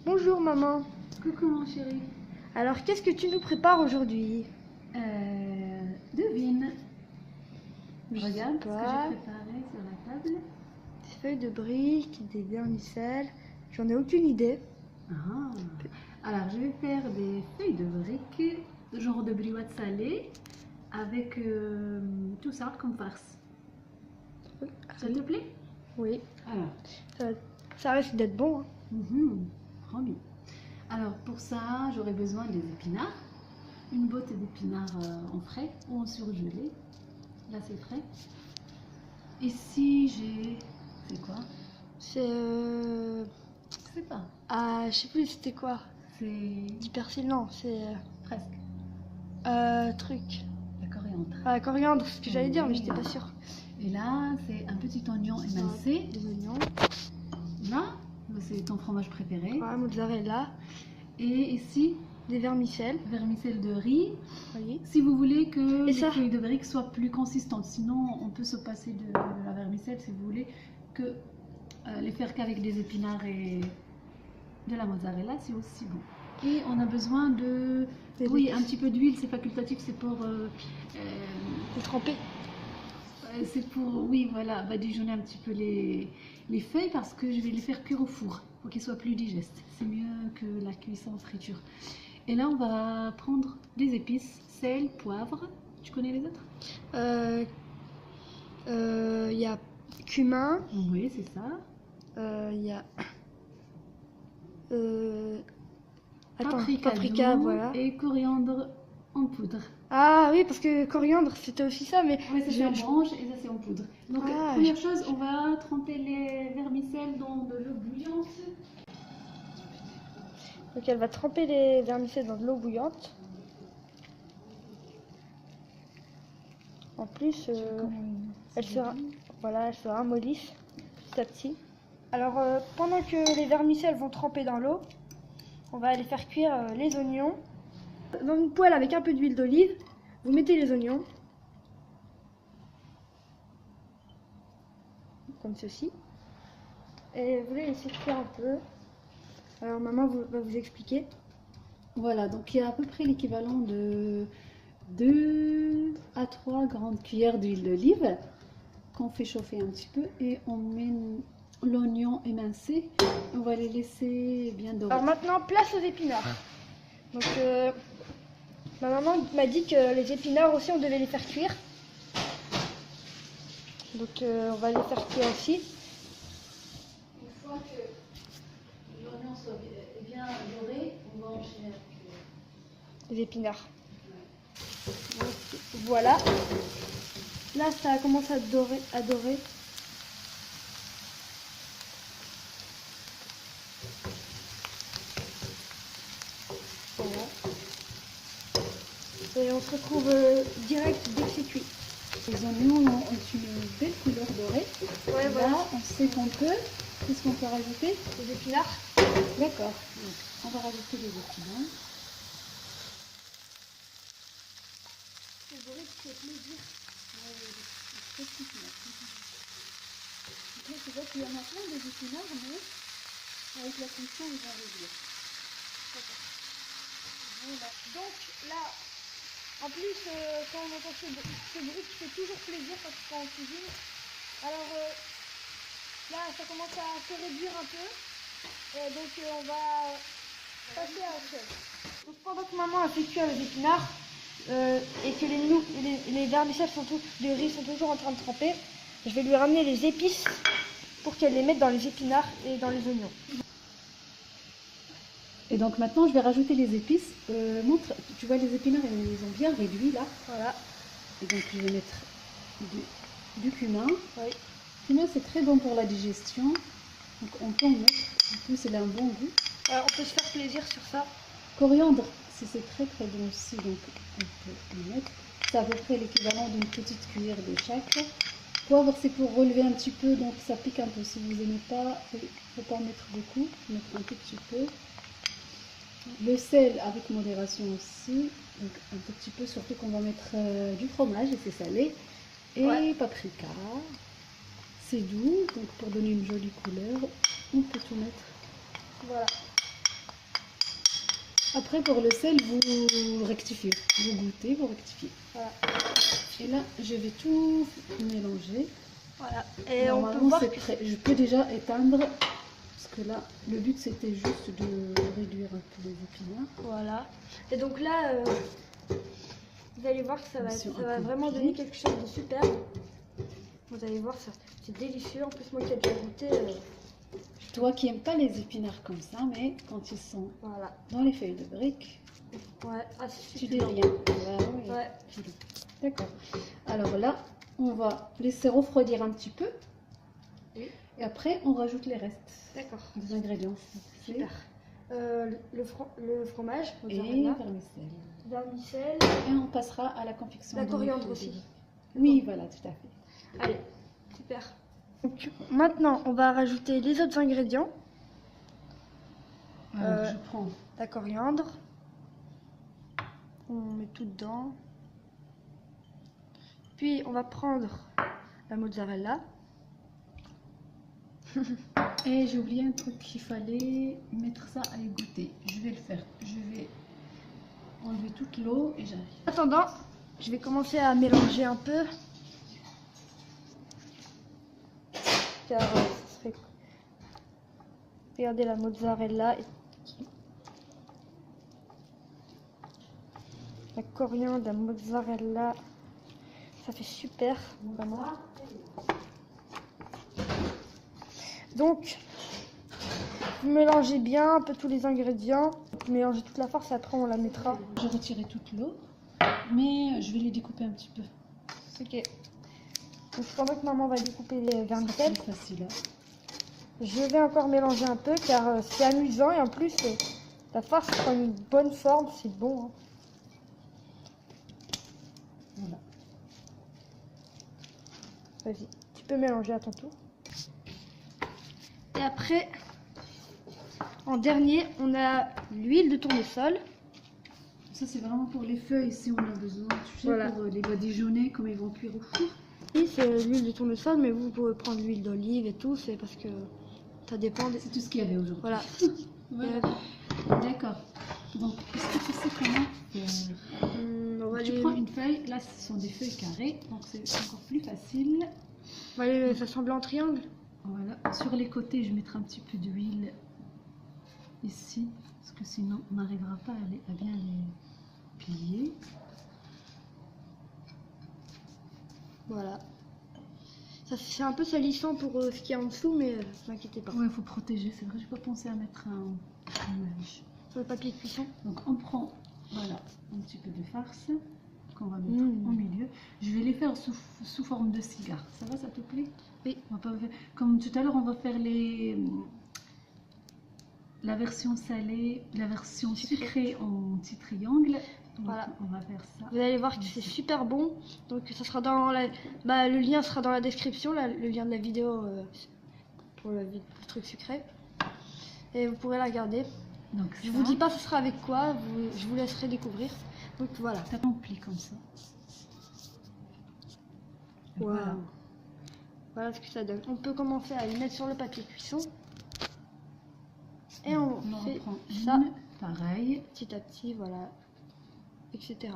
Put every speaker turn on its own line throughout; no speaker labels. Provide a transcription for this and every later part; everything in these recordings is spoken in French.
Bonjour maman.
Coucou mon chéri.
Alors qu'est-ce que tu nous prépares aujourd'hui?
Devine.
Je
Regarde
sais
ce que
pas.
j'ai préparé sur la table.
Des feuilles de briques, des vermicelles. J'en ai aucune idée.
Ah. Alors je vais faire des feuilles de briques, genre de briotte salée, avec tout ça comme farce. Ça te plaît?
Oui.
Alors.
Ça risque d'être bon.
Promis. Alors pour ça, j'aurai besoin des épinards. Une botte d'épinards en frais ou en surgelé. Là c'est frais. Ici j'ai... C'est quoi?
C'est
Je sais pas.
ah, je sais plus c'était quoi.
C'est...
Du persil, non, c'est
Presque.
truc.
La coriandre.
Ah, coriandre, c'est ce que j'allais dire, mais
Oui.
j'étais pas sûre.
Et là, c'est un petit oignon émincé.
Des oignons.
Là, c'est ton fromage préféré.
Ouais, mozzarella.
Et ici,
Des vermicelles.
vermicelle de riz.
Oui.
Si vous voulez que
Et
les
ça
feuilles de briques soient plus consistantes, sinon on peut se passer de la vermicelle si vous voulez que les faire qu'avec des épinards et de la mozzarella, c'est aussi bon. Et on a besoin de... Oui, un petit peu d'huile, c'est facultatif, c'est pour...
Pour tremper.
c'est pour, oui, voilà, badigeonner un petit peu les feuilles parce que je vais les faire cuire au four pour qu'ils soient plus digestes. C'est mieux que la cuisson en friture. Et là, on va prendre des épices, sel, poivre. Tu connais les autres?
Il y a cumin.
Oui, c'est ça.
Il y a
Paprika doux
voilà.
et coriandre en poudre.
Ah oui, parce que coriandre, c'était aussi ça, mais
Oui, ça c'est en branche et ça c'est en poudre. Donc,
Ah,
première chose, on va tremper les vermicelles dans de l'eau bouillante.
donc elle va tremper les vermicelles dans de l'eau bouillante. En plus, elle se ramollissent petit à petit. Alors, pendant que les vermicelles vont tremper dans l'eau, on va aller faire cuire les oignons. Dans une poêle avec un peu d'huile d'olive, vous mettez les oignons, comme ceci, et vous les laissez cuire un peu. Alors maman va vous expliquer.
Voilà, donc il y a à peu près l'équivalent de 2 à 3 grandes cuillères d'huile d'olive qu'on fait chauffer un petit peu et on met l'oignon émincé. On va les laisser bien dorer.
Alors maintenant, place aux épinards. Donc ma maman m'a dit que les épinards aussi, on devait les faire cuire. Donc on va les faire cuire aussi.
Une fois que l'oignon soit bien doré, on va enchaîner avec
Les épinards. Donc, voilà. Là, ça commence à dorer. Voilà. Et on se retrouve direct dès que c'est cuit.
les oignons ont une belle couleur dorée.
Ouais,
Là,
voilà.
on sait qu'on peut. Qu'est-ce qu'on peut rajouter?
Les épinards.
D'accord. Donc, on va rajouter les épinards.
C'est doré, c'est plaisir.
Donc là, tu vois qu'il y en a plein des épinards, mais avec la cuisson, ils vont réduire.
Voilà. Donc là, en plus, quand on entend ce bruit qui fait toujours plaisir quand on cuisine. Alors là, ça commence à se réduire un peu. Donc on va passer à autre chose. Donc pendant que maman a fait cuire les épinards et que les vermicelles de riz sont toujours en train de tremper, je vais lui ramener les épices pour qu'elle les mette dans les épinards et dans les oignons.
Et donc maintenant, je vais rajouter les épices. Montre, tu vois, les épinards, ils ont bien réduit là.
Voilà.
Et donc, je vais mettre du cumin.
Oui.
Le cumin, c'est très bon pour la digestion. Donc, on peut en mettre. En plus, il a un bon goût.
On peut se faire plaisir sur ça.
Coriandre, c'est très très bon aussi. Donc, on peut en mettre. C'est à peu près l'équivalent d'une petite cuillère de chaque. Poivre, c'est pour relever un petit peu. Donc, ça pique un peu. Si vous n'aimez pas, il ne faut pas en mettre beaucoup. Mettre un tout petit peu. Le sel avec modération aussi, donc un tout petit peu, surtout qu'on va mettre du fromage et c'est salé. Et paprika, c'est doux, donc pour donner une jolie couleur, on peut tout mettre.
Voilà.
Après, pour le sel, vous rectifiez. Vous goûtez, vous rectifiez.
Voilà.
Et là, je vais tout mélanger.
Voilà. Et on peut
Normalement,
voir
c'est
que
prêt. Je peux déjà éteindre. Parce que là, le but, c'était juste de réduire un peu les épinards.
voilà. Et donc là, vous allez voir que ça va vraiment donner quelque chose de super. Vous allez voir, ça, c'est délicieux. En plus, moi qui ai déjà goûté.
Toi qui n'aimes pas les épinards comme ça, mais quand ils sont
Voilà.
dans les feuilles de briques,
Ouais. Ah, c'est
tu
super.
dis rien. Ouais.
Ouais.
D'accord. Alors là, on va laisser refroidir un petit peu.
Oui.
Et après, on rajoute les restes
D'accord.
des ingrédients.
Super. Le fromage,
Et
mozzarella,
vermicelle.
vermicelle,
Et on passera à la confection.
la
de
coriandre
nos
aussi.
feuilles. Oui, voilà, tout à fait.
Allez, super. Donc maintenant, on va rajouter les autres ingrédients.
Alors, je prends
La coriandre. On met tout dedans. Puis on va prendre la mozzarella.
Et j'ai oublié un truc qu'il fallait mettre ça à égoutter. Je vais le faire. Je vais enlever toute l'eau et j'arrive.
En attendant, je vais commencer à mélanger un peu. Car ce serait... Regardez la mozzarella. La coriandre, la mozzarella. Ça fait super, vraiment. Donc, vous mélangez bien un peu tous les ingrédients. Vous mélangez toute la farce et après on la mettra.
J'ai retiré toute l'eau, mais je vais les découper un petit peu.
Ok. Donc pendant que maman va découper les vermicelles,
C'est facile.
je vais encore mélanger un peu car c'est amusant et en plus la farce prend une bonne forme, c'est bon. Hein.
Voilà.
Vas-y, tu peux mélanger à ton tour. Et après, en dernier, on a l'huile de tournesol.
Ça, c'est vraiment pour les feuilles si on a besoin. Tu sais,
Voilà.
pour les badigeonner, comme ils vont cuire au four.
Oui, c'est l'huile de tournesol, mais vous pouvez prendre l'huile d'olive et tout, c'est parce que ça dépend.
C'est tout ce qu'il y avait aujourd'hui.
Voilà.
Voilà. D'accord. Donc, est-ce que tu sais comment faire?
On va
Tu
les...
prends une feuille, là ce sont des feuilles carrées, donc c'est encore plus facile.
on va les assembler en triangle.
Voilà, sur les côtés je mettrai un petit peu d'huile ici, parce que sinon on n'arrivera pas à bien les plier.
Voilà. Ça c'est un peu salissant pour ce qu'il y a en dessous, mais ne vous inquiétez pas.
Ouais, il faut protéger, c'est vrai, j'ai pas pensé à mettre un image.
Sur le papier de cuisson.
Donc on prend, voilà, un petit peu de farce qu'on va mettre au milieu. Je vais les faire sous forme de cigare. Ça va, ça te plaît?
Oui.
On va pas faire... Comme tout à l'heure, on va faire la version salée, la version sucrée en petits triangles. Donc,
voilà.
On va faire ça.
Vous allez voir que c'est super bon. Donc ça sera dans la... le lien sera dans la description, le lien de la vidéo pour le truc sucré. Et vous pourrez la regarder.
Donc,
je vous dis pas ce sera avec quoi, je vous laisserai découvrir. Donc voilà.
Ça remplit comme ça.
Wow. Voilà ce que ça donne. On peut commencer à les mettre sur le papier cuisson. Et on fait
reprend
ça
pareil.
petit à petit, voilà, etc.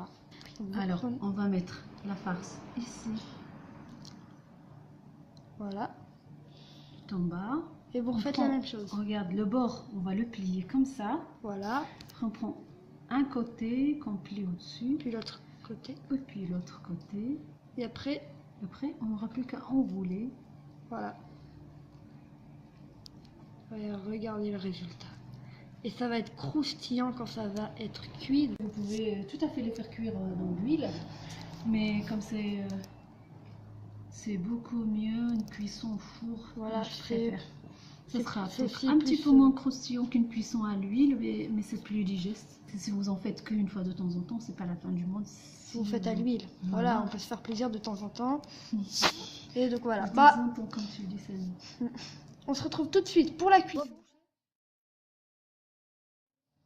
Alors, on va mettre la farce ici.
Voilà.
Tout en bas.
Et vous refaites la même chose.
Regarde, le bord, on va le plier comme ça.
Voilà.
On prend un côté qu'on plie au-dessus.
Puis l'autre côté.
Et puis l'autre côté.
Et après,
on n'aura plus qu'à enrouler.
Voilà. Et regardez le résultat. Et ça va être croustillant quand ça va être cuit.
Vous pouvez tout à fait les faire cuire dans l'huile. Mais comme c'est beaucoup mieux une cuisson au four.
Voilà,
je préfère. Ce sera
aussi
un petit
plus,
peu moins croustillant qu'une cuisson à l'huile, mais c'est plus digeste. Si vous en faites qu'une fois de temps en temps, c'est pas la fin du monde. Si
vous faites à l'huile. Voilà, on peut se faire plaisir de temps en temps. Et donc voilà.
De temps en temps, comme tu dis, ça.
On se retrouve tout de suite pour la cuisson.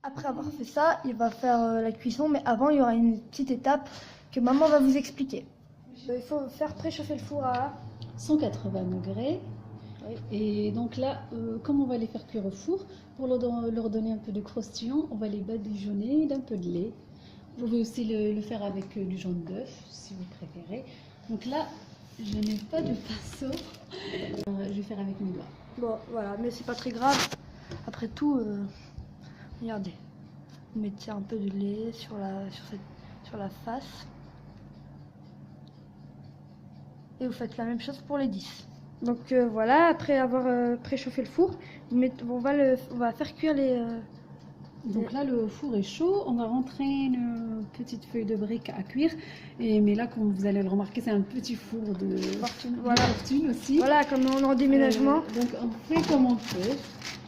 Après avoir fait ça, il va faire la cuisson, mais avant, il y aura une petite étape que maman va vous expliquer. Il faut faire préchauffer le four à
180 degrés. Et donc là, comme on va les faire cuire au four, pour leur donner un peu de croustillant, on va les badigeonner d'un peu de lait. Vous pouvez aussi le faire avec du jaune d'œuf, si vous préférez. Donc là, je n'ai pas de pinceau. Je vais faire avec mes doigts.
Bon, voilà, mais c'est pas très grave. Après tout, regardez. Vous mettez un peu de lait sur la face. Et vous faites la même chose pour les 10. Donc voilà, après avoir préchauffé le four, on va faire cuire les...
Donc là, le four est chaud. On va rentrer une petite feuille de brique à cuire. Mais là, comme vous allez le remarquer, c'est un petit four de fortune aussi.
Voilà, comme on est en déménagement.
Donc on fait comme on peut.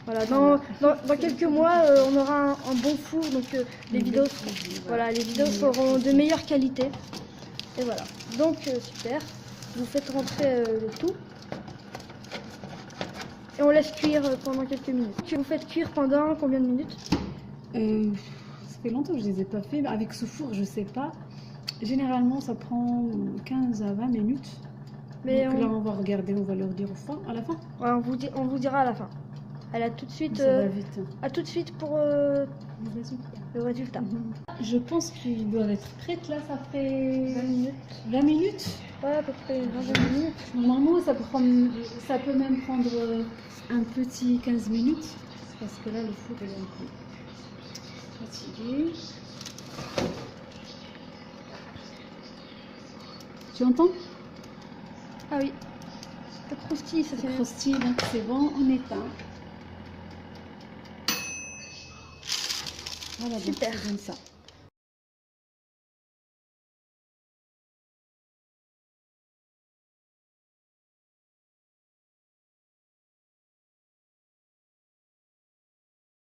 Voilà, dans quelques mois, on aura un bon four. Donc les vidéos seront de meilleure qualité. Et voilà. Donc super. Vous faites rentrer le tout. Et on laisse cuire pendant quelques minutes. Vous faites cuire pendant combien de minutes?
Ça fait longtemps que je ne les ai pas fait. Avec ce four, je sais pas. Généralement, ça prend 15 à 20 minutes. Mais donc là, on va regarder, on va leur dire à la fin.
Ouais, on vous dira à la fin. Elle a tout de suite.
Ça va vite.
À tout de suite pour le résultat.
Je pense qu'ils doivent être prêts. Là, ça fait
20 minutes.
20 minutes.
Ouais, à peu près 20 minutes.
Normalement, ça peut même prendre un petit 15 minutes. Parce que là, le four est un peu fatigué. Tu entends?
Ah oui. Ça croustille, ça c'est bien.
Croustille, donc c'est bon, on éteint. Voilà,
super.
Donc, ça.